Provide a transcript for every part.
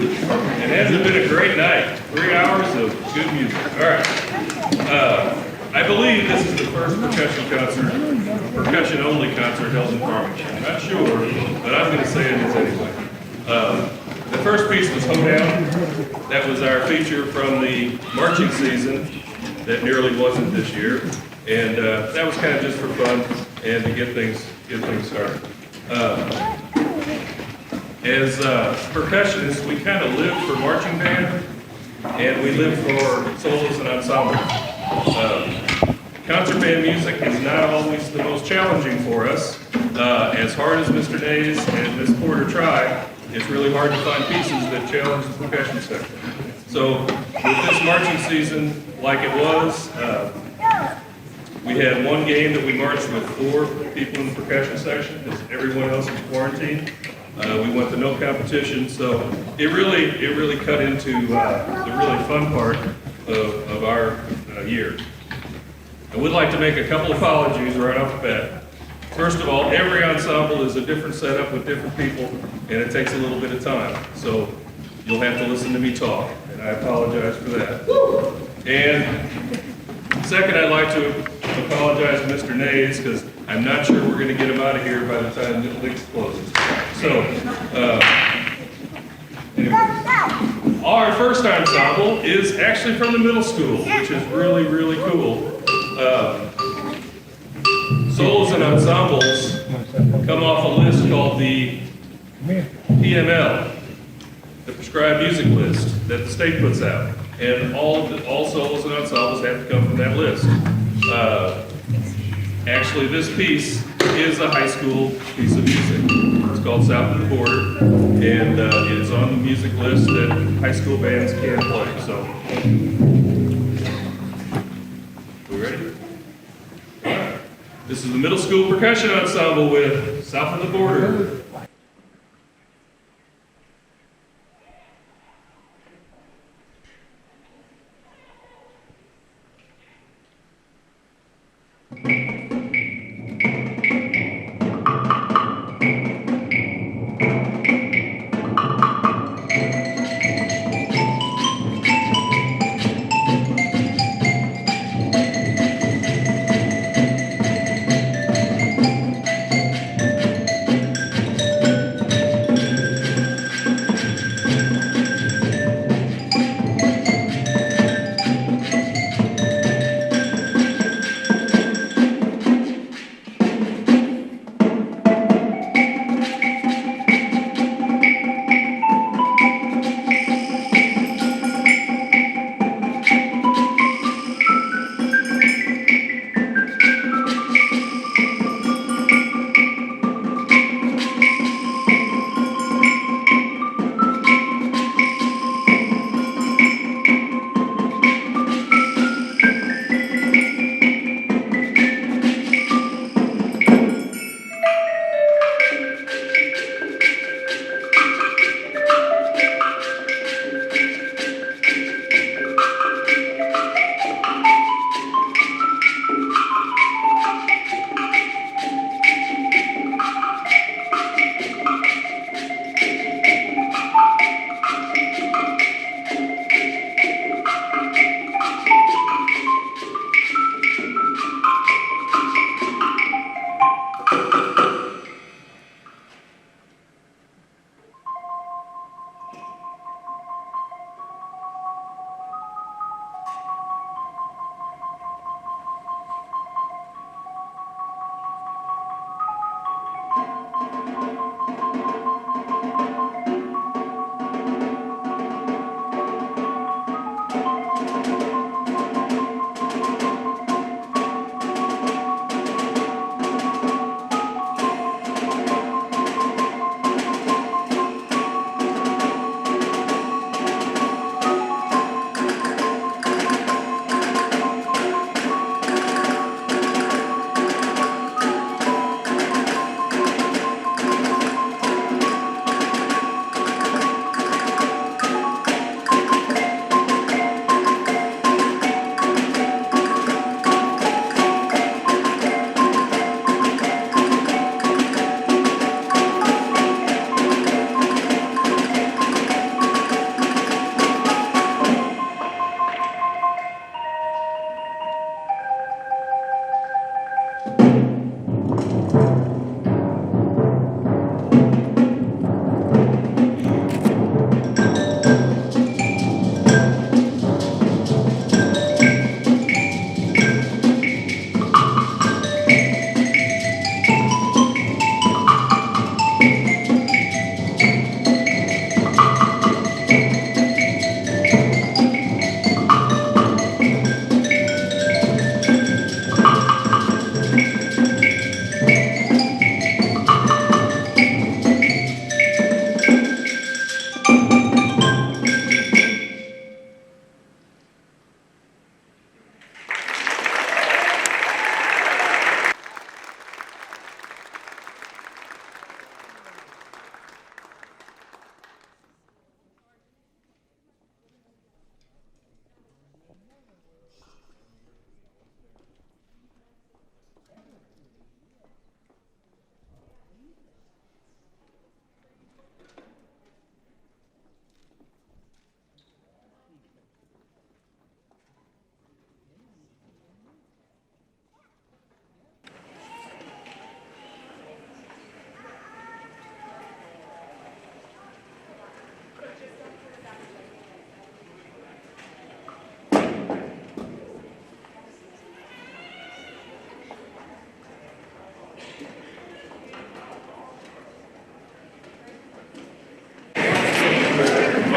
It hasn't been a great night. 3 hours of good music. All right. I believe this is the first percussion concert, percussion-only concert held in Farmington. I'm not sure, but I'm going to say it is anyway. The first piece was Hoedown. That was our feature from the marching season that nearly wasn't this year. And that was kind of just for fun and to get things started. As percussionists, we kind of live for marching band, and we live for solos and ensembles. Concert band music is not always the most challenging for us. As hard as Mr. Nays and Ms. Porter try, it's really hard to find pieces that challenge the percussion section. So with this marching season, like it was, we had one game that we marched with 4 people in the percussion section because everyone else was quarantined. We went to no competition, so it really cut into the really fun part of our year. I would like to make a couple apologies right off the bat. First of all, every ensemble is a different setup with different people, and it takes a little bit of time. So you'll have to listen to me talk, and I apologize for that. And second, I'd like to apologize to Mr. Nays, because I'm not sure we're going to get him out of here by the time the links closes. So, anyway. Our first ensemble is actually from the middle school, which is really cool. Solos and ensembles come off a list called the PML, the Prescribed Music List that the state puts out. And all solos and ensembles have to come from that list. Actually, this piece is a high school piece of music. It's called South of the Border, and it's on the music list that high school bands can play. So, we ready? All right. This is the middle school percussion ensemble with South of the Border.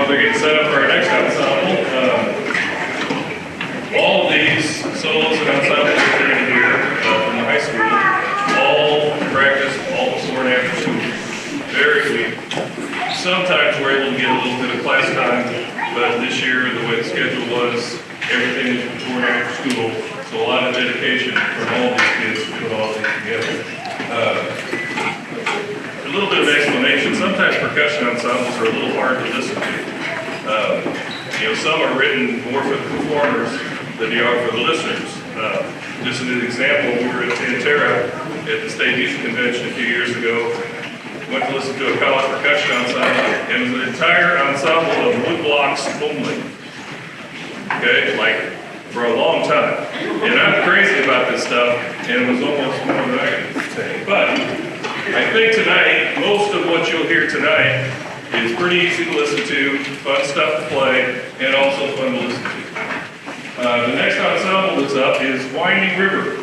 while they're getting set up for our next ensemble, all of these solos and ensembles that are in here from the high school, all practice all before and after school. Sometimes we're able to get a little bit of class time, but this year, the way the schedule was, everything was before and after school, so a lot of dedication from all these kids to put all these together. A little bit of explanation. Sometimes percussion ensembles are a little hard to listen to. Some are written more for the performers than they are for the listeners. Just as an example, we were at Tantera at the State Youth Convention a few years ago. Went to listen to a college percussion ensemble, and it was an entire ensemble of wood blocks only. Okay, like for a long time. And I'm crazy about this stuff, and it was almost more than I could say. But I think tonight, most of what you'll hear tonight is pretty easy to listen to, fun stuff to play, and also fun to listen to. The next ensemble that's up is Winding River.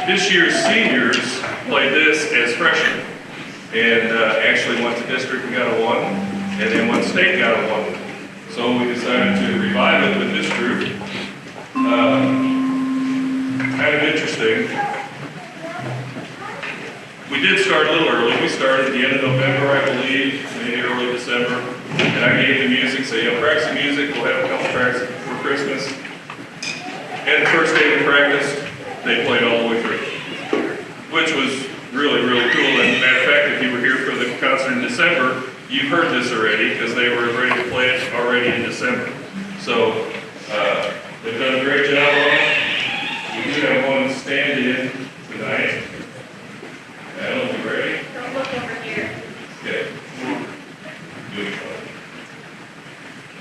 This year's seniors played this as freshmen, and actually went to district and got a 1, and then went state and got a 1. So we decided to revive it with this group. Kind of interesting. We did start a little early. We started at the end of November, I believe, maybe early December. And I gave the music, so practice music. We'll have a couple tracks for Christmas. And the first day of practice, they played all the way through, which was really, really cool. And matter of fact, if you were here for the concert in December, you've heard this already because they were ready to play it already in December. So they've done a great job on it. We do have one stand-in tonight. Alan, you ready? Don't look over here. Okay. Doing fine.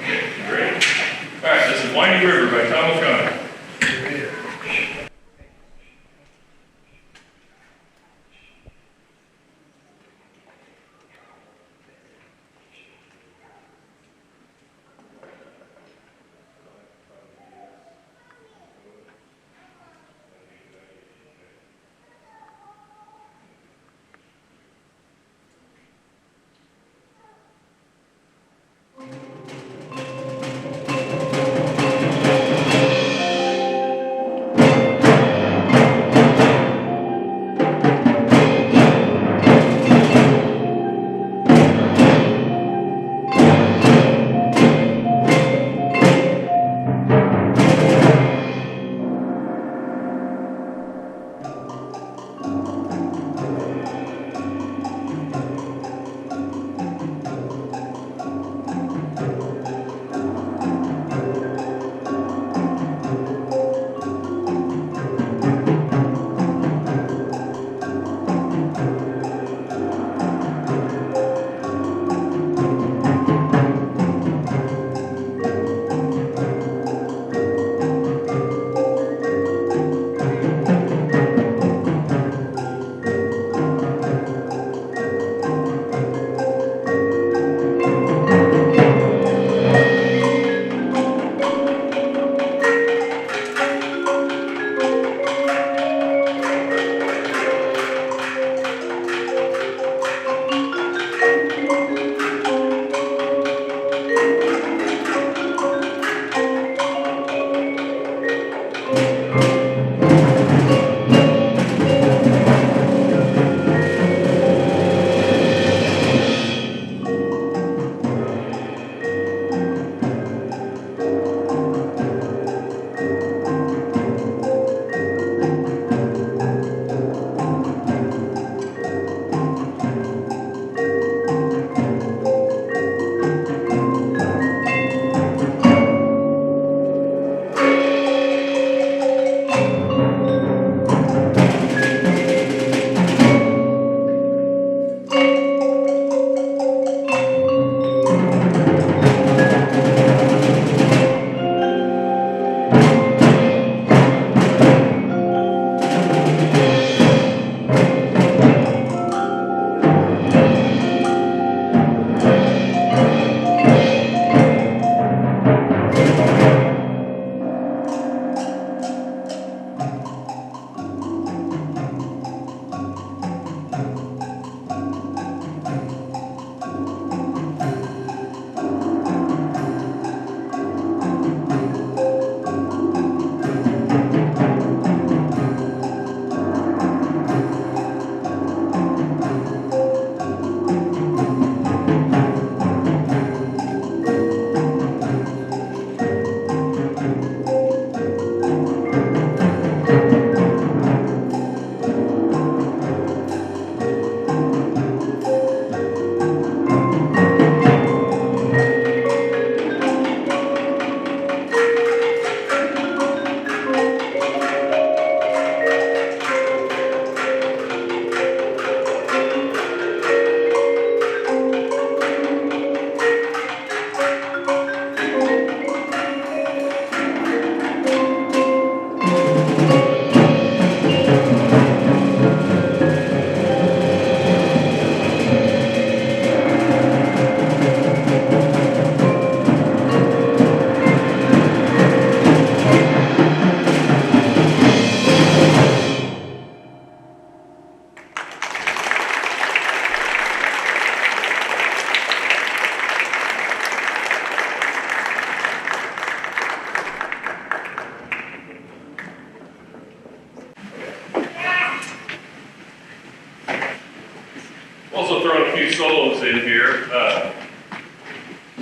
Okay, you ready? All right, this is Winding River by Tom O'Connor.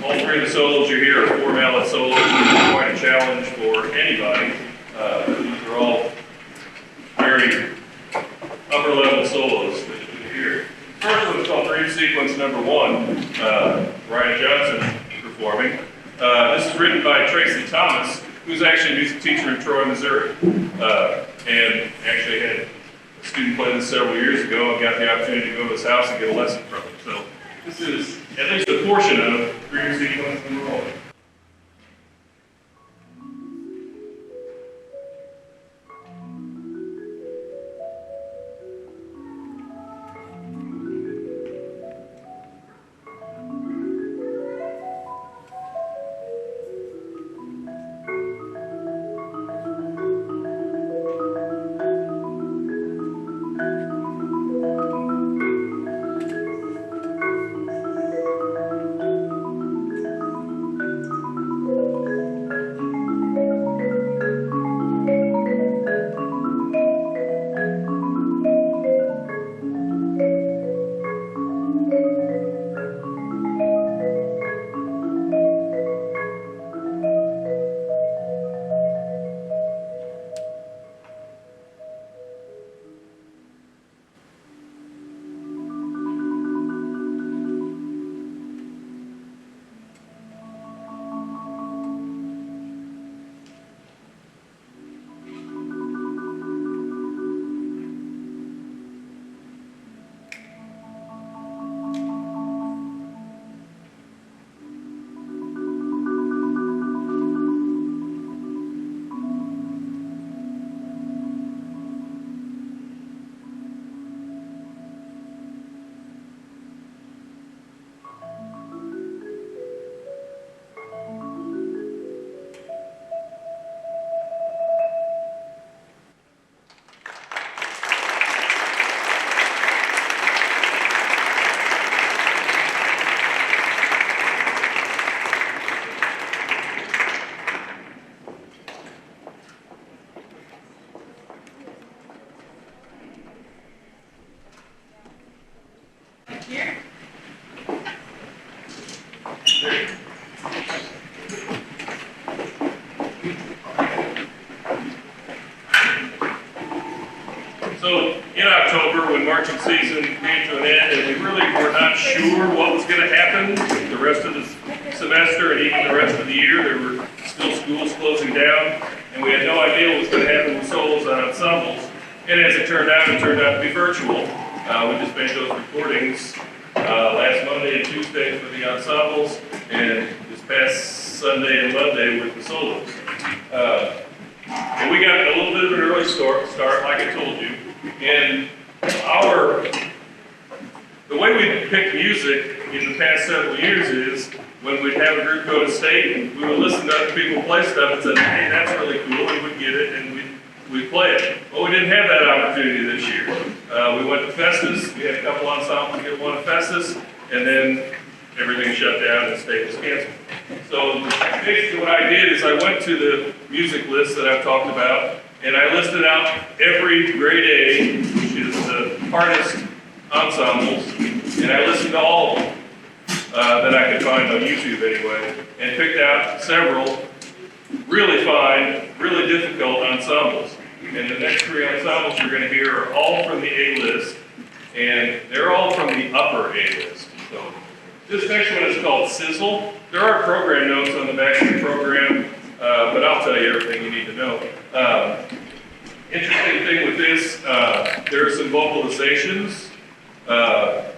All three of the solos you hear are 4-mallet solos, which is quite a challenge for anybody. These are all very upper-level solos that you hear. First one is called Dream Sequence Number 1, Ryan Johnson performing. This is written by Tracy Thomas, who's actually a music teacher in Troy, Missouri, and actually had a student play this several years ago and got the opportunity to go to his house and get a lesson from him. So this is at least a portion of Dream Sequence Number 1. So in October, when marching season came to an end, and we really were not sure what was going to happen the rest of the semester and even the rest of the year, there were still schools closing down, and we had no idea what was going to happen with solos and ensembles. And as it turned out to be virtual. We just made those recordings last Monday and Tuesday for the ensembles, and this past Sunday and Monday with the solos. And we got a little bit of an early start, like I told you. And the way we picked music in the past several years is when we'd have a group go to state and we would listen to other people play stuff and say, hey, that's really cool, we would get it and we'd play it. Well, we didn't have that opportunity this year. We went to Festus, we had a couple ensembles get one at Festus, and then everything shut down and state was canceled. So basically what I did is I went to the music list that I've talked about, and I listed out every grade A, which is the hardest ensembles, and I listened to all of them that I could find on YouTube anyway, and picked out several really fine, really difficult ensembles. And the next three ensembles you're going to hear are all from the A list, and they're all from the upper A list. So this next one is called Sizzle. There are program notes on the back of the program, but I'll tell you everything you need to know. Interesting thing with this, there are some vocalizations,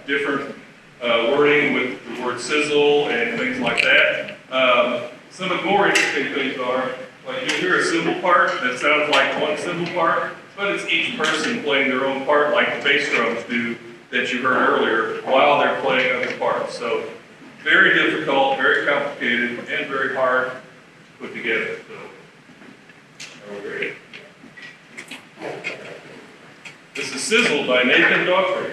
different wording with the word sizzle and things like that. Some of the more interesting things are, like you'll hear a cymbal part that sounds like one cymbal part, but it's each person playing their own part like the bass drums do that you heard earlier while they're playing other parts. So very difficult, very complicated, and very hard to put together. So, are we ready? This is Sizzle by Nathan Daughtry.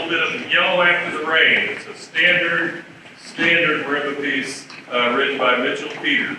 little bit of Yellow After the Rain. It's a standard marimba piece written by Mitchell Peters.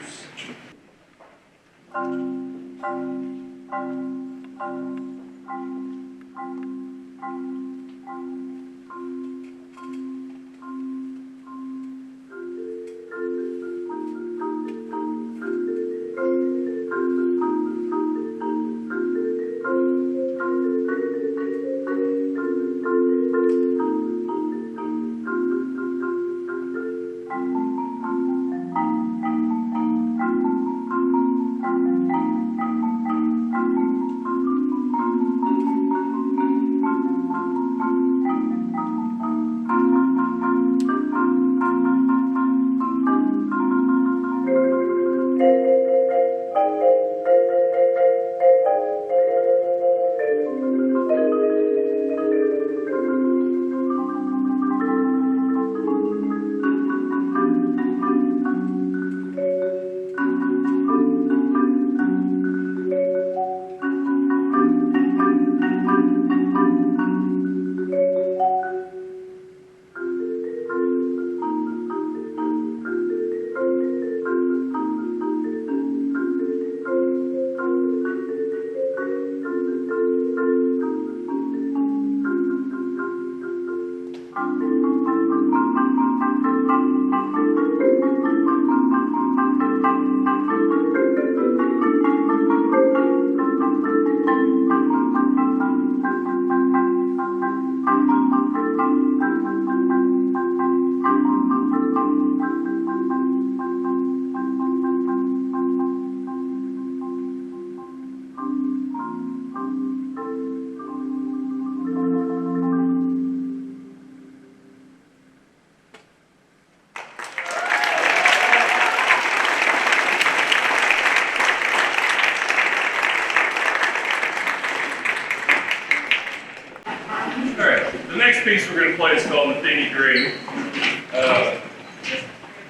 The next piece we're going to play is called The Thingy Green.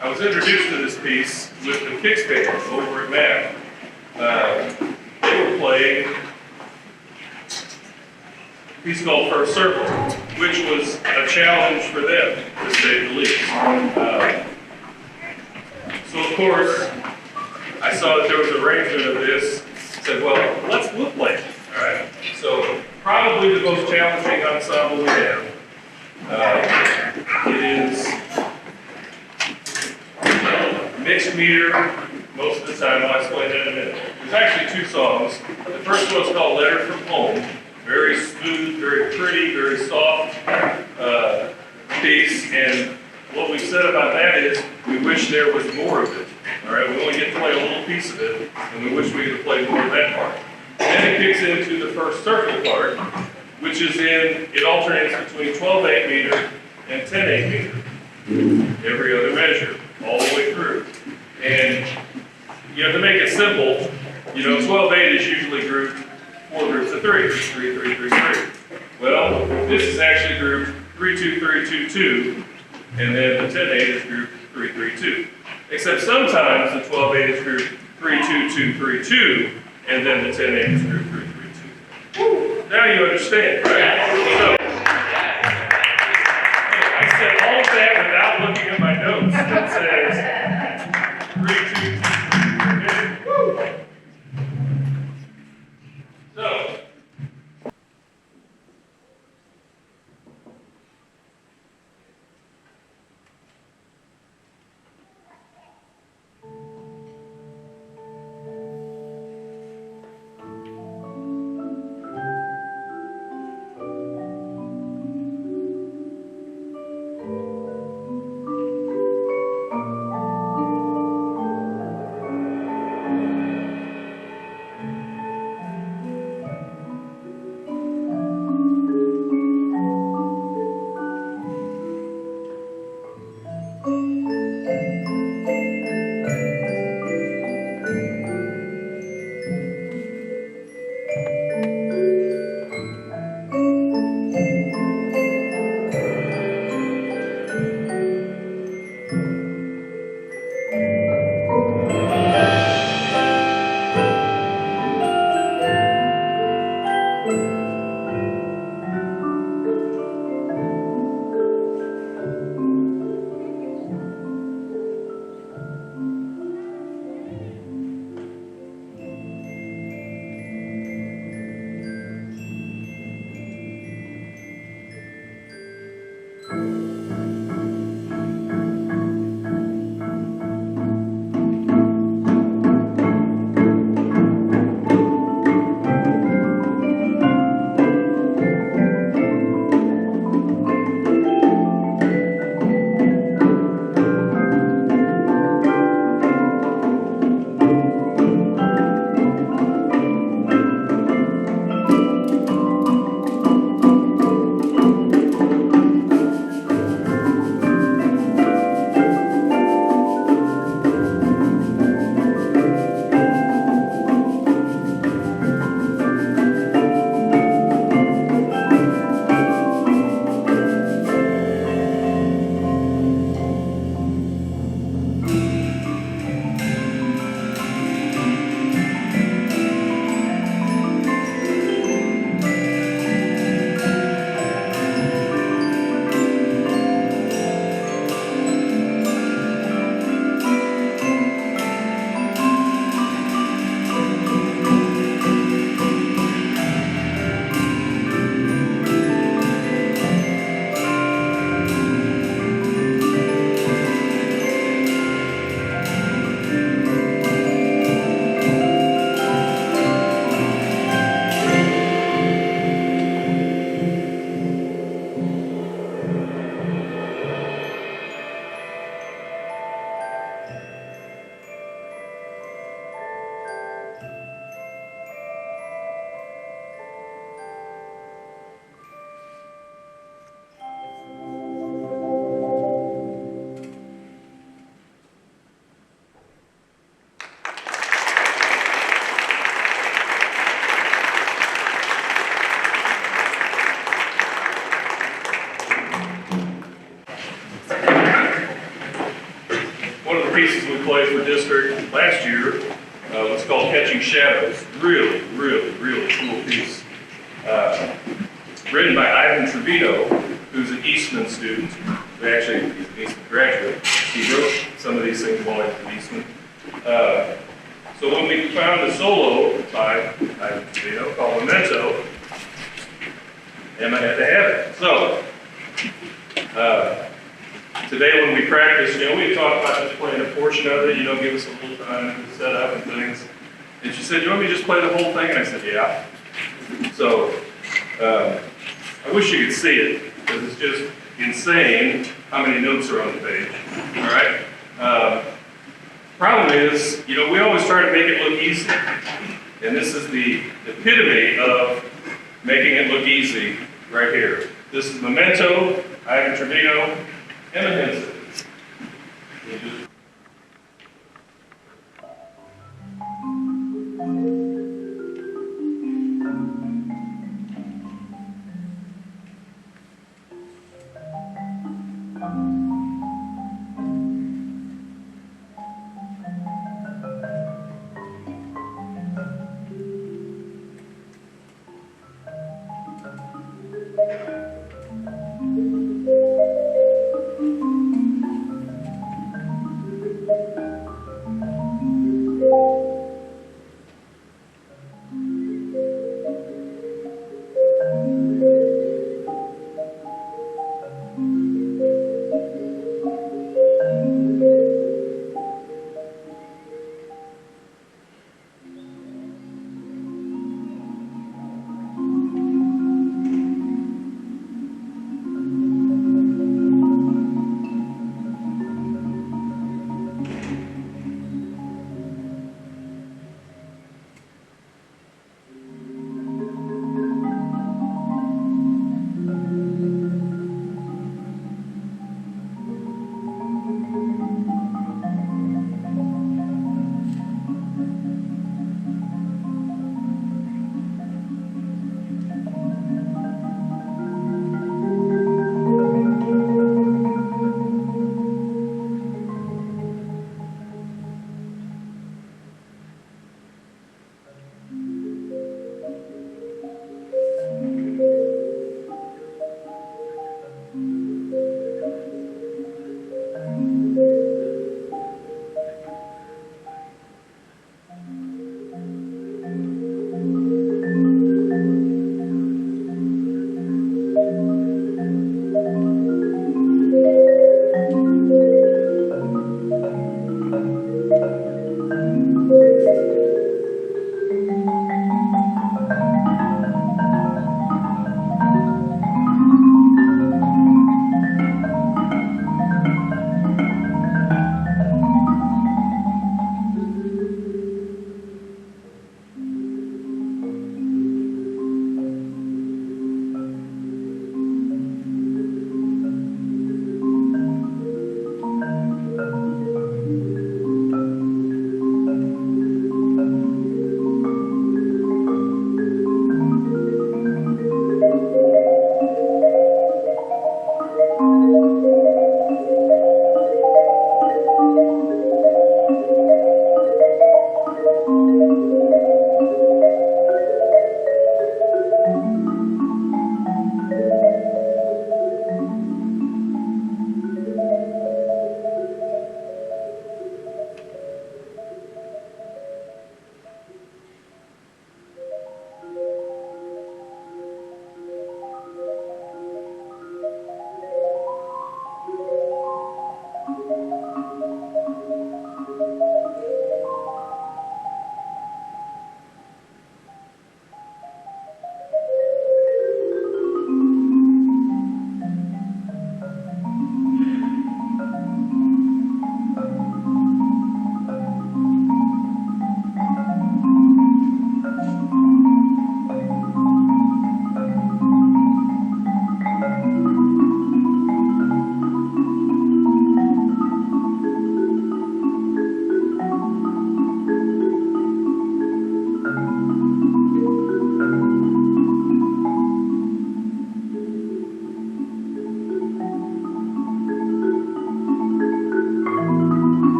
I was introduced to this piece with the Kicks band over at MAP. They were playing a piece called First Circle, which was a challenge for them, to say the least. So of course, I saw that there was an arrangement of this, said, well, we'll play it, all right? So probably the most challenging ensemble we have. It is mixed meter most of the time. I'll explain that in a minute. There's actually two songs. The first one's called Letter from Home. Very smooth, very pretty, very soft piece. And what we've said about that is we wish there was more of it. All right, we only get to play a little piece of it, and we wish we could play more of that part. Then it kicks into the first circle part, which is it alternates between 12/8 meter and 10/8 meter, every other measure, all the way through. And you have to make it simple. 12/8 is usually grouped 4 groups of 3, 3, 3, 3, 3. Well, this is actually grouped 3, 2, 3, 2, 2, and then the 10/8 is grouped 3, 3, 2. Except sometimes the 12/8 is grouped 3, 2, 2, 3, 2, and then the 10/8 is grouped 3, 3, 2. Now you understand, right? So, I said all of that without looking at my notes that says 3, 2, 2, 3, 3. So, we played for district last year was called Catching Shadows. Really, really, really cool piece. Written by Ivan Trevino, who's an Eastman student. Actually, he's an Eastman graduate. He wrote some of these things while he was at Eastman. So when we found a solo by Ivan Trevino called Memento, Emma had to have it. So, today when we practiced, we talked about just playing a portion of it, give us a little time to set up and things. And she said, "You want me to just play the whole thing?" And I said, "Yeah." So, I wish you could see it, because it's just insane how many notes are on the page. All right? Problem is, we always try to make it look easy. And this is the epitome of making it look easy right here. This is Memento, Ivan Trevino, Emma Henson.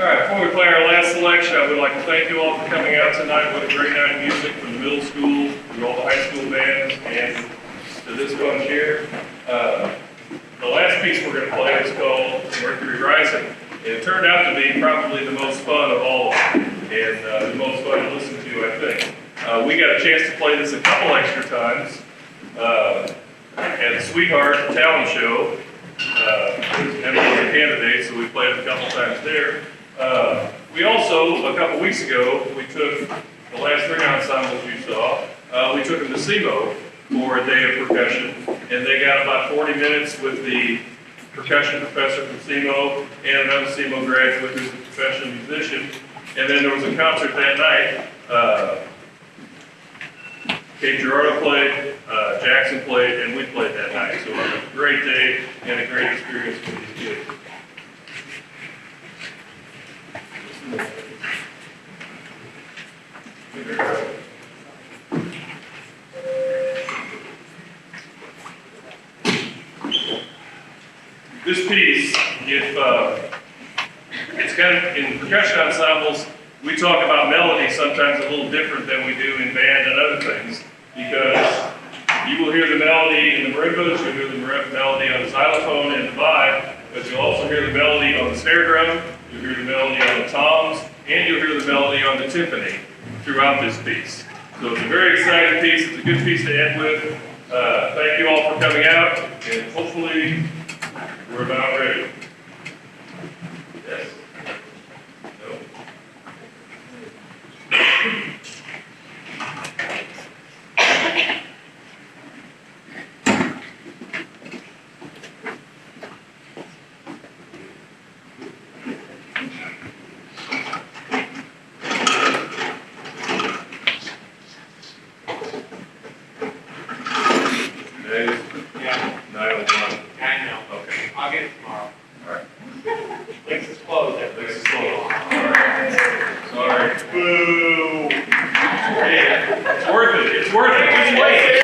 right, before we play our last selection, I would like to thank you all for coming out tonight. What a great night of music from the middle school, through all the high school bands, and to this bunch here. The last piece we're going to play is called Mercury Rising. And it turned out to be probably the most fun of all of them, and the most fun to listen to, I think. We got a chance to play this a couple extra times at Sweetheart Talent Show. Emma was a candidate, so we played it a couple times there. We also, a couple weeks ago, we took the last three ensembles you saw, we took them to SEMO for a day of percussion, and they got about 40 minutes with the percussion professor from SEMO and another SEMO graduate who's a professional musician. And then there was a concert that night. Kate Gerardo played, Jackson played, and we played that night. So it was a great day and a great experience for these kids. This piece, it's kind of, in percussion ensembles, we talk about melody sometimes a little different than we do in band and other things, because you will hear the melody in the marimbas, you'll hear the melody on the xylophone and the vibe, but you'll also hear the melody on the snare drum, you'll hear the melody on the toms, and you'll hear the melody on the timpani throughout this piece. So it's a very exciting piece, it's a good piece to end with. Thank you all for coming out, and hopefully we're about ready. Yes? No? Yeah. 9:01. I know. Okay. I'll get it tomorrow. All right. Links is closed. This is closed. All right. Sorry. Boo. Hey, it's worth it. It's worth it. Just wait.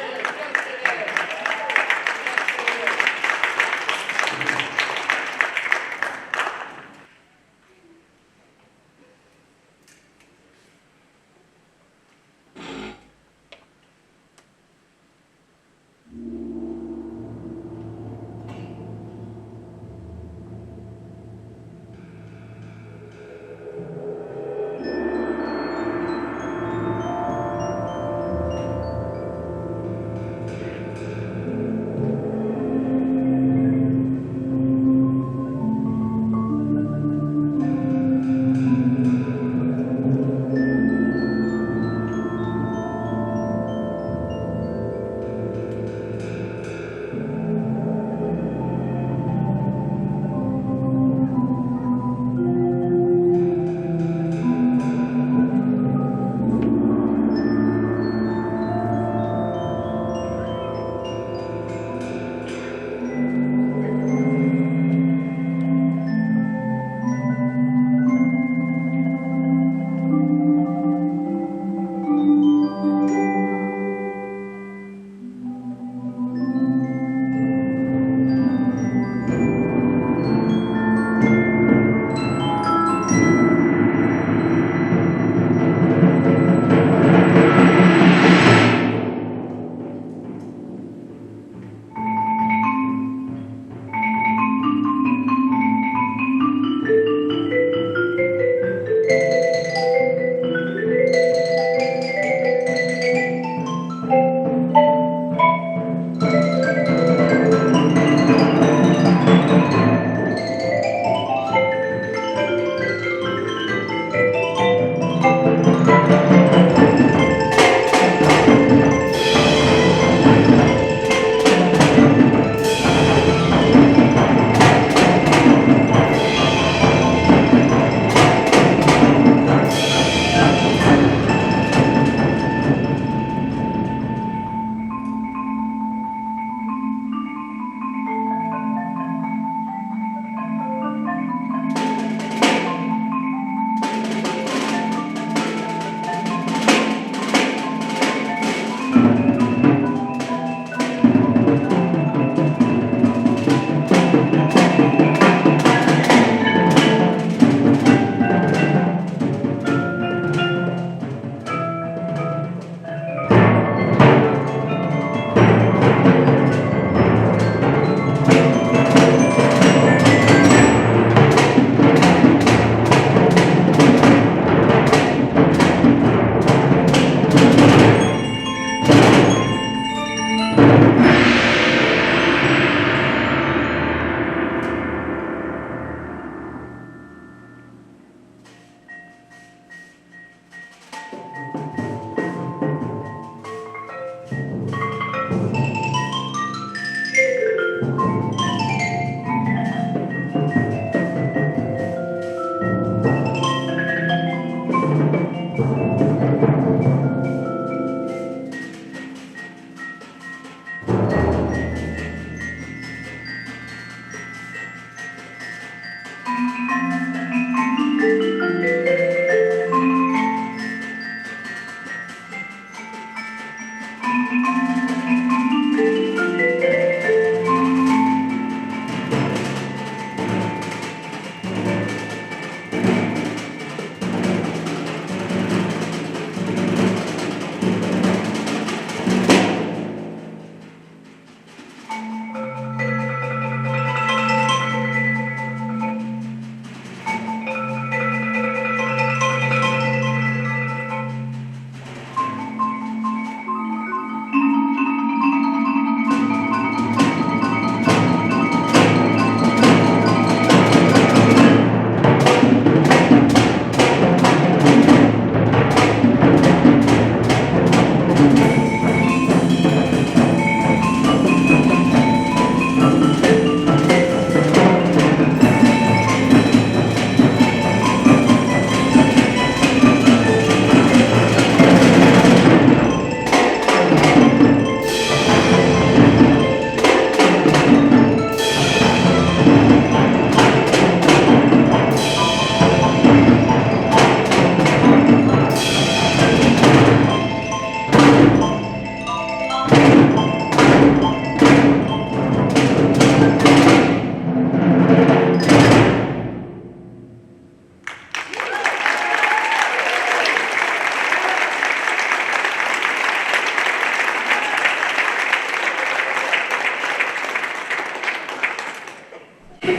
No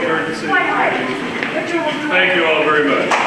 emergency. Thank you all very much.